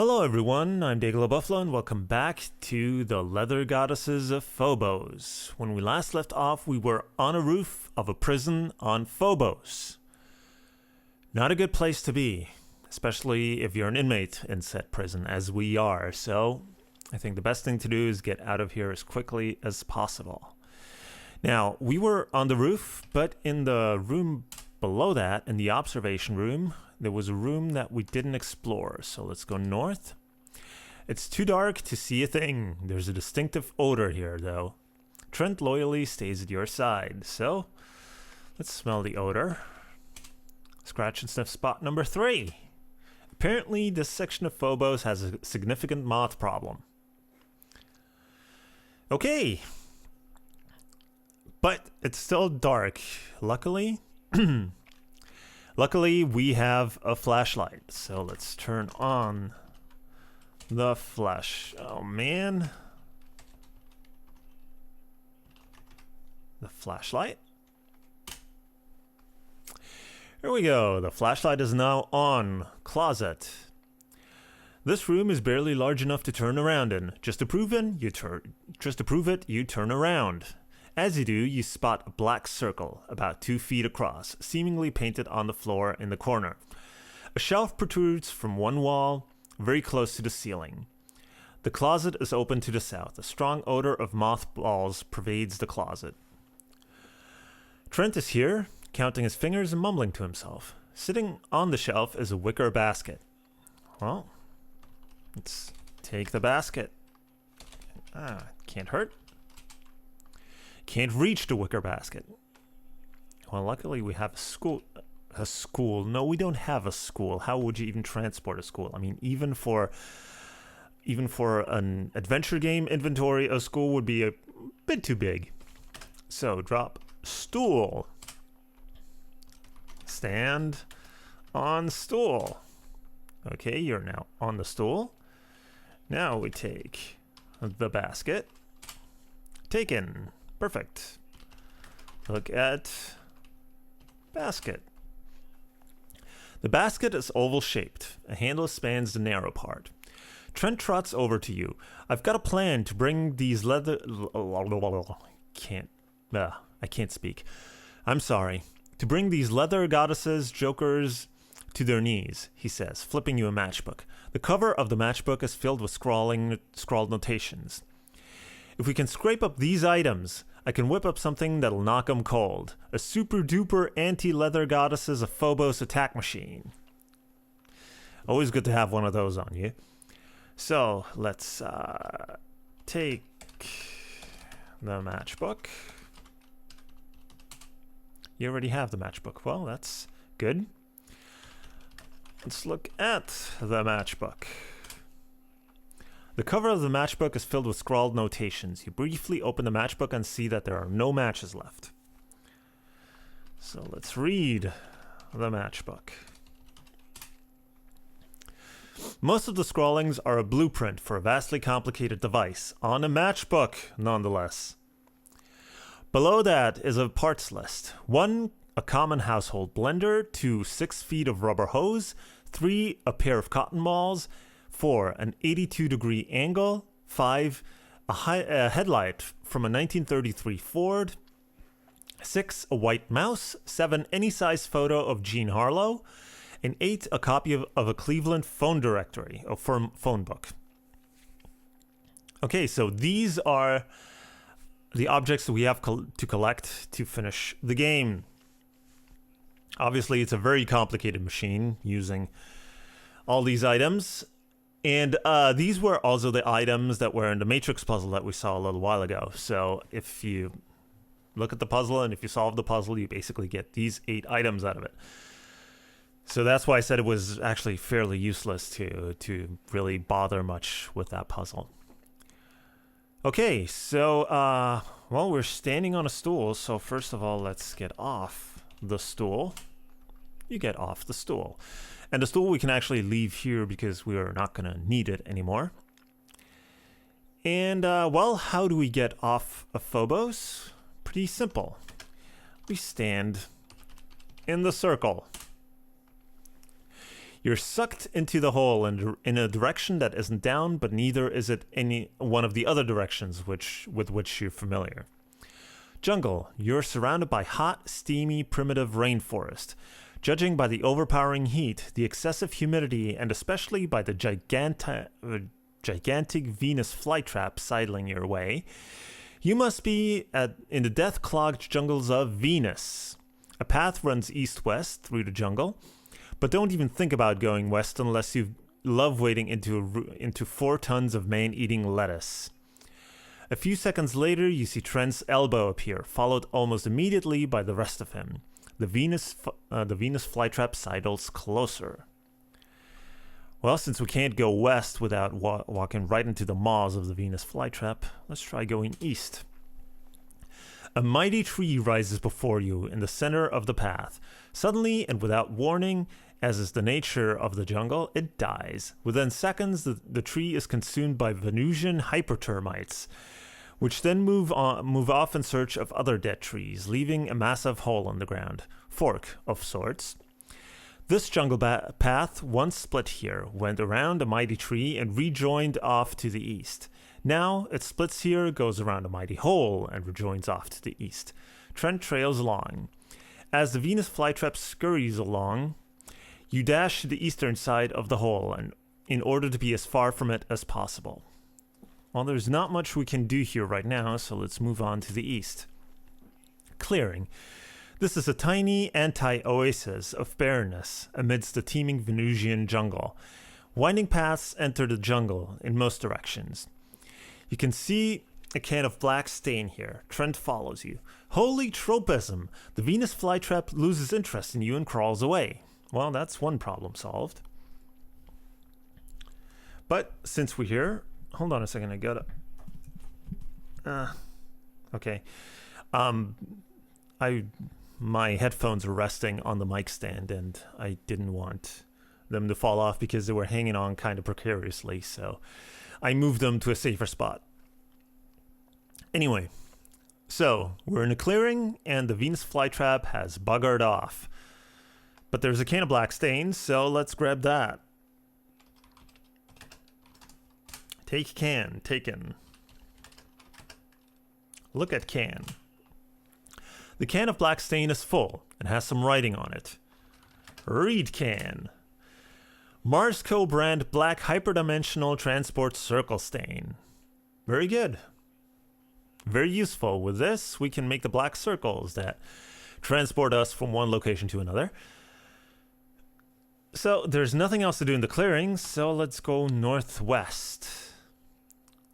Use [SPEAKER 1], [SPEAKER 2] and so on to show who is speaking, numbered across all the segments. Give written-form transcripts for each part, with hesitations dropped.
[SPEAKER 1] Hello everyone, I'm Day-Glo Buffalo and welcome back to the Leather Goddesses of Phobos. When we last left off, we were on a roof of a prison on Phobos. Not a good place to be, especially if you're an inmate in said prison, as we are, so I think the best thing to do is get out of here as quickly as possible. Now, we were on the roof, but in the room below that, in the observation room, there was a room that we didn't explore, so let's go north. It's too dark to see a thing. There's a distinctive odor here, though. Trent loyally stays at your side, so let's smell the odor. Scratch and sniff spot number 3. Apparently, this section of Phobos has a significant moth problem. Okay. But it's still dark. Luckily, we have a flashlight, so let's turn on the flash. Oh man. The flashlight. Here we go. The flashlight is now on. Closet. This room is barely large enough to turn around in. Just to prove it, you turn around. As you do, you spot a black circle about 2 feet across, seemingly painted on the floor in the corner. A shelf protrudes from one wall, very close to the ceiling. The closet is open to the south. A strong odor of mothballs pervades the closet. Trent is here, counting his fingers and mumbling to himself. Sitting on the shelf is a wicker basket. Well, let's take the basket. Can't hurt. Can't reach the wicker basket. Well, luckily we have a school. No, we don't have a school. How would you even transport a school? I mean, even for an adventure game inventory, a school would be a bit too big. So drop stool. Stand on stool. Okay, you're now on the stool. Now we take the basket. Taken. Perfect. Look at basket. The basket is oval-shaped. A handle spans the narrow part. Trent trots over to you. I've got a plan to bring these leather... I can't speak. I'm sorry. To bring these leather goddesses, jokers, to their knees, he says, flipping you a matchbook. The cover of the matchbook is filled with scrawled notations. If we can scrape up these items, I can whip up something that'll knock 'em cold. A super-duper anti-leather Goddesses of Phobos attack machine. Always good to have one of those on you. So, let's take the matchbook. You already have the matchbook. Well, that's good. Let's look at the matchbook. The cover of the matchbook is filled with scrawled notations. You briefly open the matchbook and see that there are no matches left. So let's read the matchbook. Most of the scrawlings are a blueprint for a vastly complicated device, on a matchbook, nonetheless. Below that is a parts list. 1, a common household blender. 2, 6 feet of rubber hose. 3, a pair of cotton balls. 4, an 82-degree angle. 5, a headlight from a 1933 Ford. 6, a white mouse. 7, any size photo of Jean Harlow. And 8, a copy of a Cleveland phone directory, a phone book. Okay, so these are the objects that we have to collect to finish the game. Obviously, it's a very complicated machine using all these items. And these were also the items that were in the Matrix puzzle that we saw a little while ago. So if you look at the puzzle and if you solve the puzzle, you basically get these 8 items out of it. So that's why I said it was actually fairly useless to really bother much with that puzzle. Okay, so, well, we're standing on a stool. So first of all, let's get off the stool. You get off the stool. And the stool we can actually leave here because we are not going to need it anymore. And, well, how do we get off of Phobos? Pretty simple. We stand in the circle. You're sucked into the hole in a direction that isn't down, but neither is it any one of the other directions with which you're familiar. Jungle. You're surrounded by hot, steamy, primitive rainforest. Judging by the overpowering heat, the excessive humidity, and especially by the gigantic Venus flytrap sidling your way, you must be in the death-clogged jungles of Venus. A path runs east-west through the jungle, but don't even think about going west unless you love wading into 4 tons of man-eating lettuce. A few seconds later, you see Trent's elbow appear, followed almost immediately by the rest of him. The Venus flytrap sidles closer. Well, since we can't go west without walking right into the maws of the Venus flytrap, let's try going east. A mighty tree rises before you in the center of the path. Suddenly and without warning, as is the nature of the jungle, it dies. Within seconds, the tree is consumed by Venusian hypertermites, which then move off in search of other dead trees, leaving a massive hole in the ground. Fork of sorts. This jungle path, once split here, went around a mighty tree and rejoined off to the east. Now it splits here, goes around a mighty hole, and rejoins off to the east. Trent trails along. As the Venus flytrap scurries along, you dash to the eastern side of the hole in order to be as far from it as possible. Well, there's not much we can do here right now, so let's move on to the east. Clearing. This is a tiny anti-oasis of barrenness amidst the teeming Venusian jungle. Winding paths enter the jungle in most directions. You can see a can of black stain here. Trent follows you. Holy tropism! The Venus flytrap loses interest in you and crawls away. Well, that's one problem solved. But since we're here... Hold on a second, I gotta... okay. My headphones are resting on the mic stand, and I didn't want them to fall off because they were hanging on kind of precariously, so I moved them to a safer spot. Anyway, so we're in a clearing, and the Venus flytrap has buggered off. But there's a can of black stains, so let's grab that. Take can, taken. Look at can. The can of black stain is full and has some writing on it. Read can. Marsco brand black hyperdimensional transport circle stain. Very good. Very useful. With this, we can make the black circles that transport us from one location to another. So there's nothing else to do in the clearing, so let's go northwest.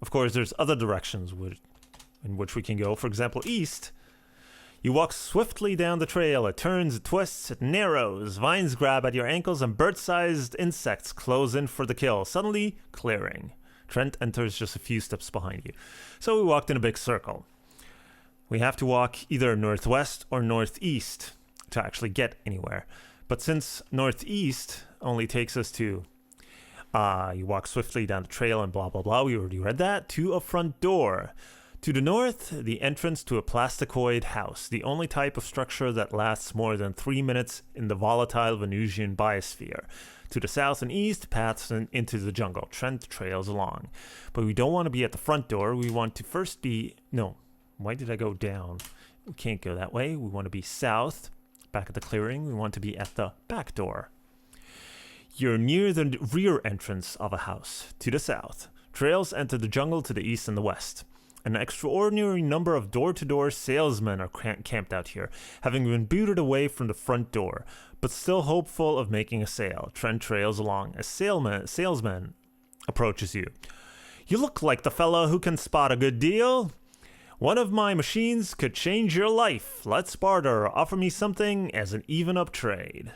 [SPEAKER 1] Of course, there's other directions in which we can go. For example, east. You walk swiftly down the trail. It turns, it twists, it narrows. Vines grab at your ankles and bird-sized insects close in for the kill. Suddenly, clearing. Trent enters just a few steps behind you. So we walked in a big circle. We have to walk either northwest or northeast to actually get anywhere. But since northeast only takes us to... you walk swiftly down the trail and blah, blah, blah. We already read that. To a front door. To the north, the entrance to a plasticoid house, the only type of structure that lasts more than 3 minutes in the volatile Venusian biosphere. To the south and east, paths into the jungle. Trent trails along. But we don't want to be at the front door. We want to first be... No. Why did I go down? We can't go that way. We want to be south. Back at the clearing. We want to be at the back door. You're near the rear entrance of a house. To the south. Trails enter the jungle to the east and the west. An extraordinary number of door-to-door salesmen are camped out here, having been booted away from the front door, but still hopeful of making a sale. Trent trails along. A salesman approaches you. You look like the fellow who can spot a good deal. One of my machines could change your life. Let's barter. Offer me something as an even-up trade.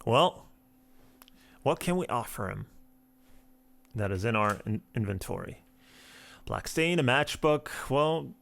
[SPEAKER 1] Well, what can we offer him? That is in our inventory. Black stain, a matchbook. Well,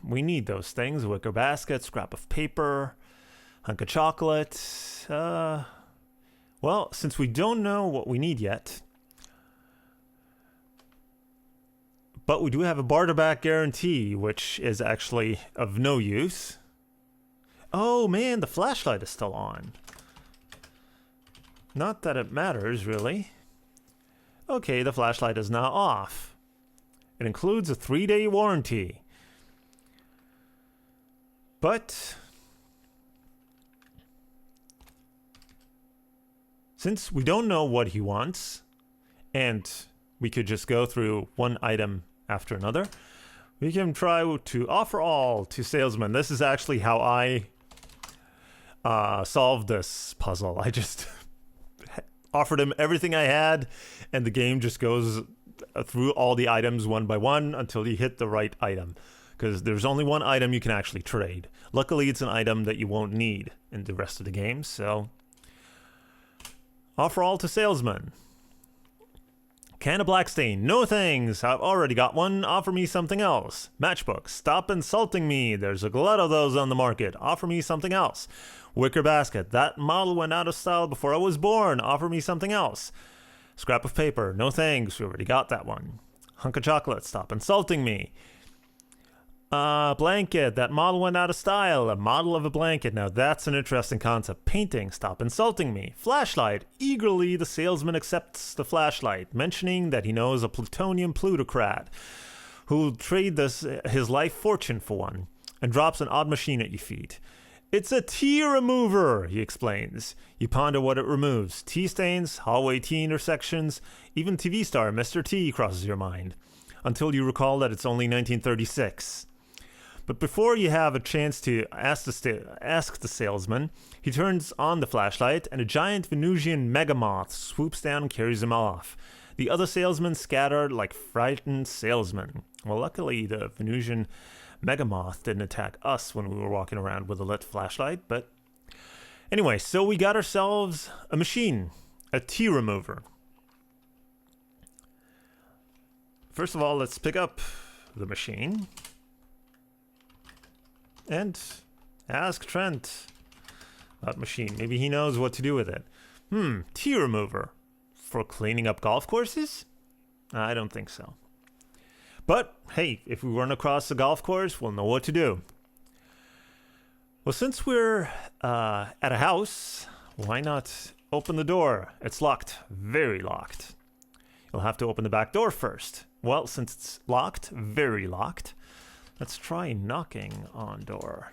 [SPEAKER 1] we need those things. A wicker basket, scrap of paper, hunk of chocolate. Well, since we don't know what we need yet, but we do have a barterback guarantee, which is actually of no use. Oh man, the flashlight is still on. Not that it matters, really. Okay, the flashlight is now off. It includes a 3-day warranty. But since we don't know what he wants, and we could just go through one item after another, we can try to offer all to salesman. This is actually how I solved this puzzle. I just offered him everything I had, and the game just goes through all the items one by one until you hit the right item. Because there's only one item you can actually trade. Luckily, it's an item that you won't need in the rest of the game, so offer all to salesman. Can of black stain. No thanks. I've already got one. Offer me something else. Matchbook. Stop insulting me. There's a glut of those on the market. Offer me something else. Wicker basket. That model went out of style before I was born. Offer me something else. Scrap of paper. No thanks. We already got that one. Hunk of chocolate. Stop insulting me. Blanket. That model went out of style. A model of a blanket. Now that's an interesting concept. Painting. Stop insulting me. Flashlight. Eagerly, the salesman accepts the flashlight, mentioning that he knows a plutonium plutocrat who'll trade his life fortune for one, and drops an odd machine at your feet. It's a tea remover, he explains. You ponder what it removes. Tea stains, hallway tea intersections, even TV star Mr. T crosses your mind, until you recall that it's only 1936. But before you have a chance to ask the salesman, he turns on the flashlight, and a giant Venusian megamoth swoops down and carries him off. The other salesmen scatter like frightened salesmen. Well, luckily, the Venusian megamoth didn't attack us when we were walking around with a lit flashlight, but anyway, so we got ourselves a machine, a tea remover. First of all, let's pick up the machine and ask Trent about machine. Maybe he knows what to do with it. Tea remover. For cleaning up golf courses? I don't think so. But, hey, if we run across a golf course, we'll know what to do. Well, since we're at a house, why not open the door? It's locked. Very locked. You'll have to open the back door first. Well, since it's locked, very locked, let's try knocking on door.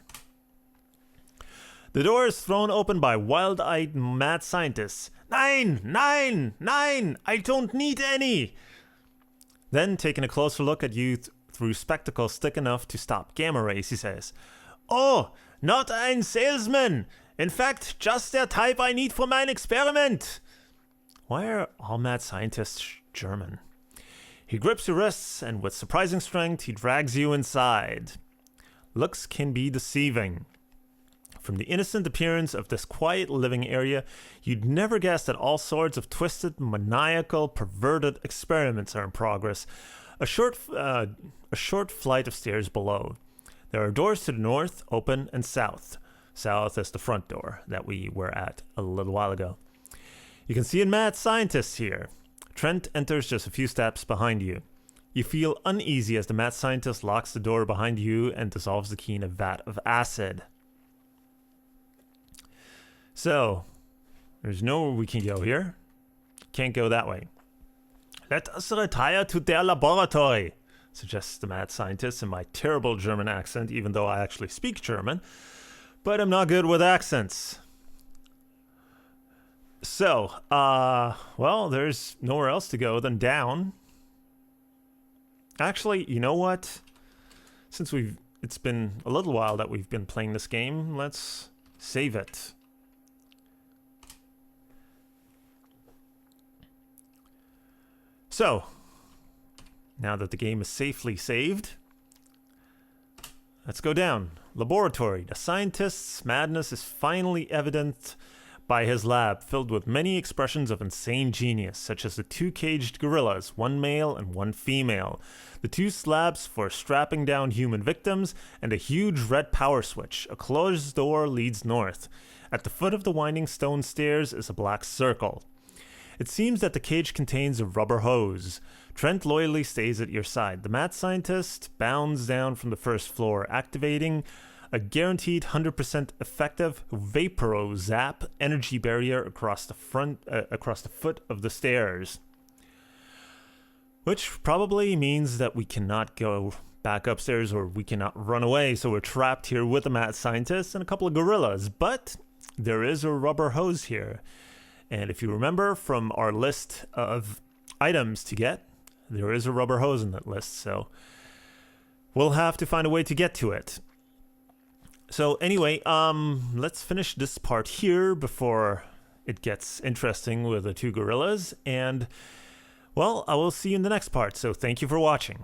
[SPEAKER 1] The door is thrown open by wild-eyed mad scientists. Nine! Nine! Nine! I don't need any! Then, taking a closer look at you through spectacles thick enough to stop gamma rays, he says, Oh, not ein salesman! In fact, just the type I need for my experiment! Why are all mad scientists German? He grips your wrists, and with surprising strength, he drags you inside. Looks can be deceiving. From the innocent appearance of this quiet living area, you'd never guess that all sorts of twisted, maniacal, perverted experiments are in progress. A short flight of stairs below. There are doors to the north, open, and south. South is the front door that we were at a little while ago. You can see a mad scientist here. Trent enters just a few steps behind you. You feel uneasy as the mad scientist locks the door behind you and dissolves the key in a vat of acid. So, there's nowhere we can go here. Can't go that way. Let us retire to their laboratory, suggests the mad scientist in my terrible German accent, even though I actually speak German. But I'm not good with accents. So, well, there's nowhere else to go than down. Actually, you know what? Since it's been a little while that we've been playing this game, let's save it. So, now that the game is safely saved, let's go down. Laboratory. The scientist's madness is finally evident by his lab, filled with many expressions of insane genius, such as the two caged gorillas, one male and one female, the two slabs for strapping down human victims, and a huge red power switch. A closed door leads north. At the foot of the winding stone stairs is a black circle. It seems that the cage contains a rubber hose. Trent loyally stays at your side. The mad scientist bounds down from the first floor, activating a guaranteed 100% effective vaporo zap energy barrier across the foot of the stairs. Which probably means that we cannot go back upstairs or we cannot run away, so we're trapped here with a mad scientist and a couple of gorillas. But there is a rubber hose here. And if you remember from our list of items to get, there is a rubber hose in that list, so we'll have to find a way to get to it. So anyway, let's finish this part here before it gets interesting with the two gorillas. And, well, I will see you in the next part, so thank you for watching.